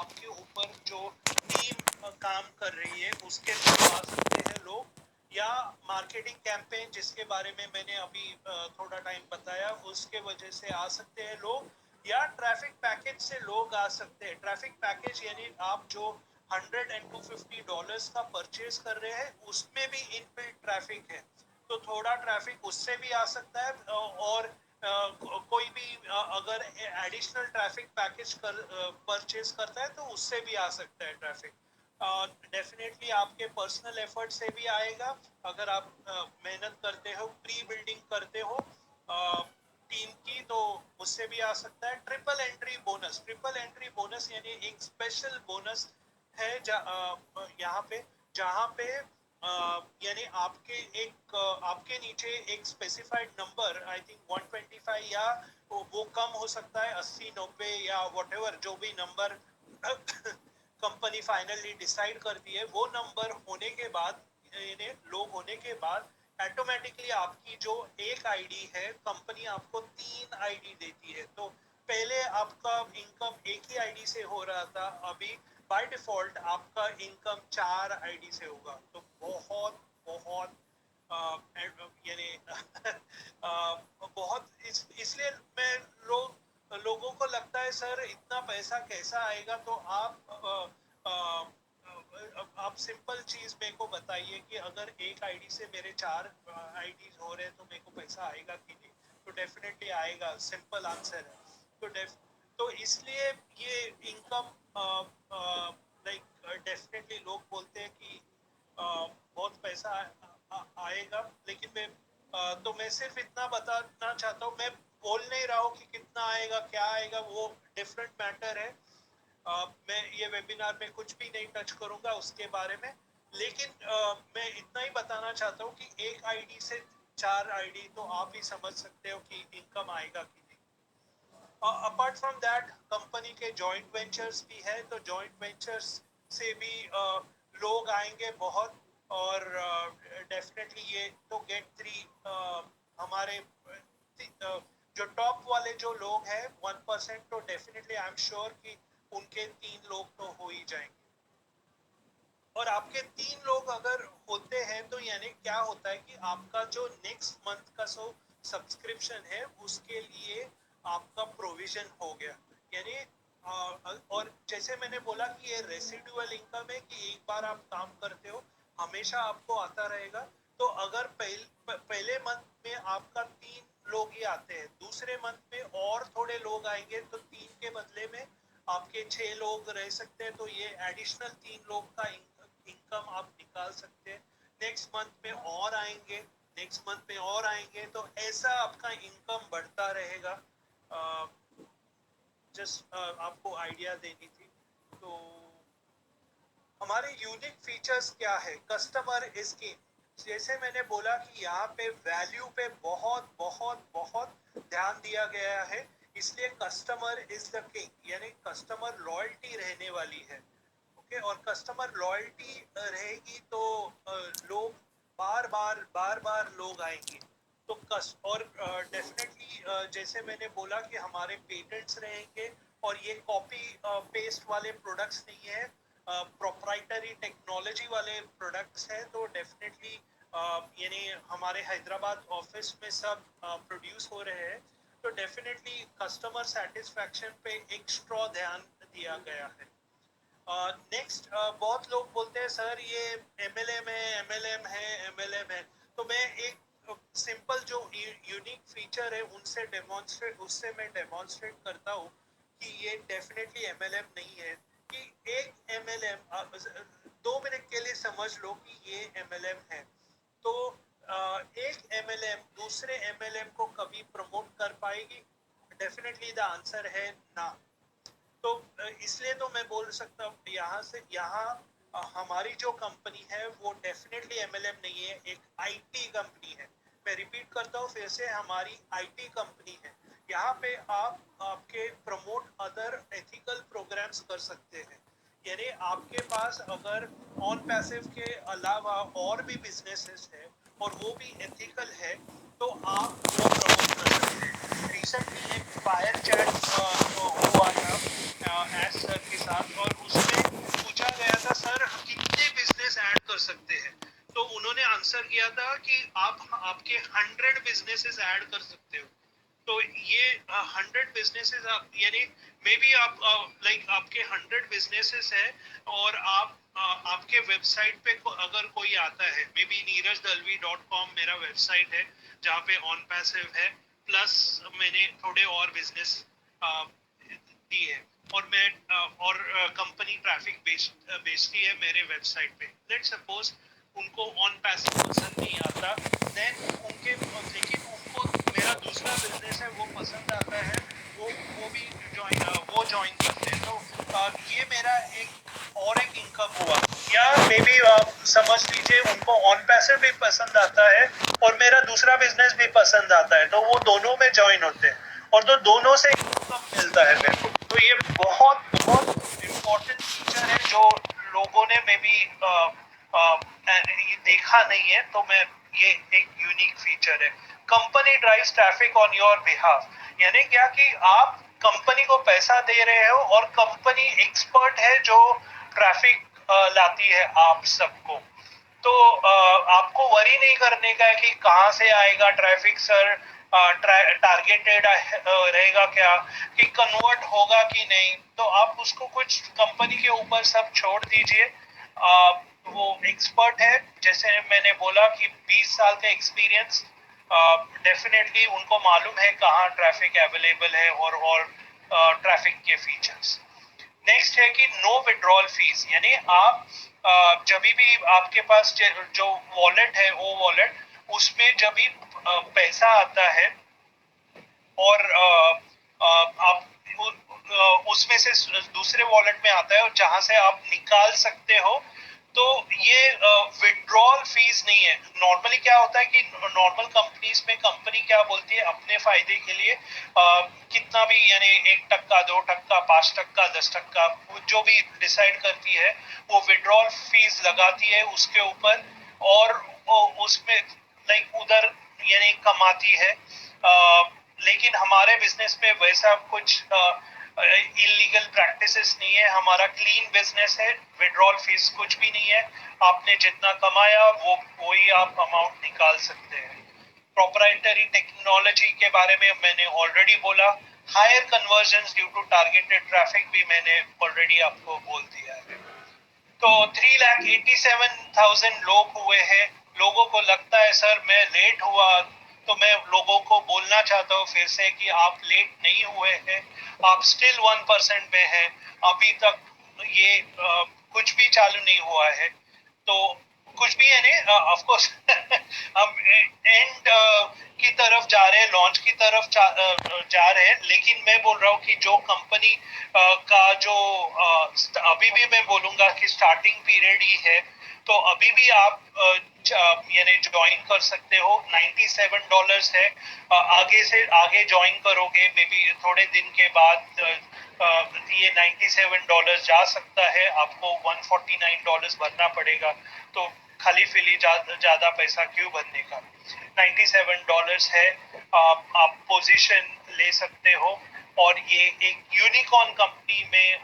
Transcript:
आपके ऊपर जो टीम काम कर रही है उसके थ्रू आ सकते हैं लोग, या मार्केटिंग कैंपेन जिसके बारे में मैंने अभी थोड़ा टाइम बताया उसके वजह से आ सकते हैं लोग, या ट्रैफिक पैकेज से लोग आ सकते हैं। ट्रैफिक पैकेज यानी आप जो $100 and $250 का परचेज कर रहे हैं उसमें भी इनबिल्ट ट्रैफिक है, तो थोड़ा ट्रैफिक उससे भी आ सकता है। और कोई भी अगर एडिशनल ट्रैफिक पैकेज परचेज करता है तो उससे भी आ सकता है ट्रैफिक। डेफिनेटली आपके पर्सनल एफर्ट से भी आएगा, अगर आप मेहनत करते हो, प्री बिल्डिंग करते हो टीम की, तो उससे भी आ सकता है। Triple entry bonus, triple entry bonus यानी एक स्पेशल बोनस है यहाँ पे, जहाँ पे यानी आपके नीचे एक स्पेसिफाइड नंबर, आई थिंक 125 या वो कम हो सकता है, 80 90 या व्हाटएवर जो भी नंबर कंपनी फाइनली डिसाइड करती है, वो नंबर होने के बाद, लोग होने के बाद ऑटोमेटिकली आपकी जो एक आईडी है, कंपनी आपको 3 आईडी देती है। तो पहले आपका इनकम एक ही आईडी से हो रहा था, अभी बाय डिफॉल्ट आपका इनकम 4 आईडी से होगा। तो बहुत बहुत यानी बहुत इसलिए मैं लोगों को लगता है सर इतना पैसा कैसा आएगा, तो आप सिंपल चीज मेरे को बताइए कि अगर एक आईडी से मेरे 4 आईडी हो रहे हैं तो मेरे को पैसा आएगा कि नहीं? तो डेफिनेटली आएगा, सिंपल आंसर है। तो इसलिए ये इनकम लाइक डेफिनेटली लोग बोलते हैं कि बहुत पैसा आएगा, लेकिन मैं सिर्फ इतना बताना चाहता हूँ, मैं बोल नहीं रहा हूँ कि कितना आएगा क्या आएगा, वो डिफरेंट मैटर है। मैं ये वेबिनार में कुछ भी नहीं टच करूंगा उसके बारे में, लेकिन मैं इतना ही बताना चाहता हूँ कि एक आईडी से 4 आईडी, तो आप ही समझ सकते हो कि इनकम आएगा कि नहीं। अपार्ट फ्रॉम दैट कंपनी के जॉइंट वेंचर्स भी है, तो जॉइंट वेंचर्स से भी लोग आएंगे बहुत, और डेफिनेटली ये तो गेट 3 हमारे जो टॉप वाले जो लोग हैं 1%, तो डेफिनेटली आई एम श्योर कि उनके 3 लोग तो हो ही जाएंगे। और आपके 3 लोग अगर होते हैं तो यानी क्या होता है कि आपका जो नेक्स्ट मंथ का सब्सक्रिप्शन है उसके लिए आपका प्रोविजन हो गया। यानी और जैसे मैंने बोला कि ये रेसिडुअल इनकम है कि एक बार आप काम करते हो हमेशा आपको आता रहेगा। तो अगर पहले मंथ में आपका 3 लोग ही आते हैं, दूसरे मंथ में और थोड़े लोग आएंगे, तो 3 के बदले में आपके 6 लोग रह सकते हैं, तो ये एडिशनल 3 लोग का इनकम आप निकाल सकते हैं। नेक्स्ट मंथ में और आएंगे, नेक्स्ट मंथ में और आएंगे, तो ऐसा आपका इनकम बढ़ता रहेगा। जस्ट आपको आइडिया देनी थी। तो हमारे यूनिक फीचर्स क्या है? Customer is king. जैसे मैंने बोला कि यहाँ पे वैल्यू पे बहुत बहुत बहुत ध्यान दिया गया है, इसलिए कस्टमर इज द किंग, यानी कस्टमर लॉयल्टी रहने वाली है। ओके, और कस्टमर लॉयल्टी रहेगी तो लोग बार बार लोग आएंगे। तो और डेफिनेटली जैसे मैंने बोला कि हमारे पेटेंट्स रहेंगे, और ये कॉपी पेस्ट वाले प्रोडक्ट्स नहीं है, प्रोप्राइटरी टेक्नोलॉजी वाले प्रोडक्ट्स हैं। तो डेफिनेटली यानी हमारे हैदराबाद ऑफिस में सब प्रोड्यूस हो रहे हैं, तो डेफिनेटली कस्टमर सेटिस्फैक्शन पे एक्स्ट्रा ध्यान दिया गया है। नेक्स्ट बहुत लोग बोलते हैं सर ये MLM है। तो मैं एक सिंपल जो यूनिक फीचर है उससे मैं डेमोन्स्ट्रेट करता हूँ कि ये डेफिनेटली MLM नहीं है। कि एक MLM 2 मिनट के लिए समझ लो कि ये MLM है, तो एक MLM दूसरे MLM को कभी प्रमोट कर पाएगी? डेफिनेटली द आंसर है ना। तो इसलिए तो मैं बोल सकता हूँ यहाँ हमारी जो कंपनी है वो डेफिनेटली MLM नहीं है, एक IT कंपनी है। मैं रिपीट करता हूँ फिर से, हमारी IT कंपनी है। यहाँ पे आपके प्रमोट अदर एथिकल प्रोग्राम्स कर सकते हैं, यानी आपके पास अगर ऑन पैसिव के अलावा और भी बिजनेसेस है और वो भी एथिकल है, तो आप वो प्रमोट कर सकते हैं। रिसेंटली एक फायर चैट हुआ था एस सर के साथ, और आंसर किया था कि आप आपके 100 बिजनेसेस ऐड कर सकते हो। तो ये 100 बिजनेसेस आप यानी मे बी आप लाइक आपके 100 बिजनेसेस है और आप आपके वेबसाइट पे अगर कोई आता है, मे बी neerajdalvi.com मेरा वेबसाइट है जहाँ पे ऑन पैसिव है, प्लस मैंने थोड़े और बिजनेस दी है और मैं और कंपनी ट्रैफिक बेचती है मेरे वेबसाइट पे। लेट सपोज उनको ऑन पैसिव पसंद नहीं आता, देन उनके लेकिन उनको मेरा दूसरा बिजनेस है वो पसंद आता है, वो भी ज्वाइन करते हैं। तो ये मेरा एक इनकम हुआ। या मे बी आप समझ लीजिए उनको ऑन पैसिव भी पसंद आता है और मेरा दूसरा बिजनेस भी पसंद आता है, तो वो दोनों में ज्वाइन होते हैं और तो दोनों से इनकम मिलता है मेरे को। तो ये बहुत बहुत इम्पोर्टेंट फीचर है जो लोगों ने मे बी ये देखा नहीं है, तो मैं ये एक यूनिक फीचर है। Company drives traffic on your behalf, यानी क्या कि आप कंपनी को पैसा दे रहे हो और कंपनी एक्सपर्ट है जो ट्रैफिक लाती है आप सबको। तो आपको वरी नहीं करने का है कि कहाँ से आएगा ट्रैफिक सर, टारगेटेड रहेगा क्या, कि कन्वर्ट होगा कि नहीं। तो आप उसको कुछ कंपनी के ऊपर सब छोड़ दीजिए। वो एक्सपर्ट है, जैसे मैंने बोला कि 20 साल का एक्सपीरियंस, डेफिनेटली उनको मालूम है कहाँ ट्रैफिक अवेलेबल है और ट्रैफिक के फीचर्स। नेक्स्ट है कि नो विड्रॉल फीस, यानी आप जब भी आपके पास जो वॉलेट है वो वॉलेट उसमें जब भी पैसा आता है और आप उसमें से दूसरे वॉलेट में आता है और जहां से आप निकाल सकते हो, तो ये विड्रॉल फीस नहीं है। नॉर्मली क्या होता है कि नॉर्मल कंपनीज में कंपनी क्या बोलती है अपने फायदे के लिए कितना भी यानी 1%, 2%, 5%, 10%, जो भी डिसाइड करती है वो विड्रॉल फीस लगाती है उसके ऊपर और उसमें लाइक उधर यानी कमाती है। लेकिन हमारे बिजनेस में वैसा कुछ इलीगल प्रैक्टिसेस नहीं है, हमारा क्लीन बिजनेस है, विड्रॉल फीस कुछ भी नहीं है। आपने जितना कमाया वो वही आप अमाउंट निकाल सकते हैं। प्रोप्राइटरी टेक्नोलॉजी के बारे में मैंने ऑलरेडी बोला। Higher conversion due to targeted traffic भी मैंने ऑलरेडी आपको बोल दिया है। तो 3,87,000 लोग हुए हैं। लोगों को लगता है सर मैं लेट हुआ, तो मैं लोगों को बोलना चाहता हूँ फिर से कि आप लेट नहीं हुए हैं, आप स्टिल 1% में हैं। अभी तक ये कुछ भी चालू नहीं हुआ है, तो कुछ भी है नहीं, ऑफ कोर्स हम एंड की तरफ जा रहे हैं, लॉन्च की तरफ जा रहे हैं। लेकिन मैं बोल रहा हूँ कि जो कंपनी का जो अभी भी मैं बोलूंगा कि स्टार्टिंग पीरियड ही है, तो अभी भी आप यानी ज्वाइन कर सकते हो। $97 है। आगे से आगे ज्वाइन करोगे मे बी थोड़े दिन के बाद ये $97 जा सकता है, आपको $149 भरना पड़ेगा। तो खाली फिली ज्यादा पैसा क्यों भरने का। $97 है। आप पोजीशन ले सकते हो और ये एक यूनिकॉर्न कंपनी में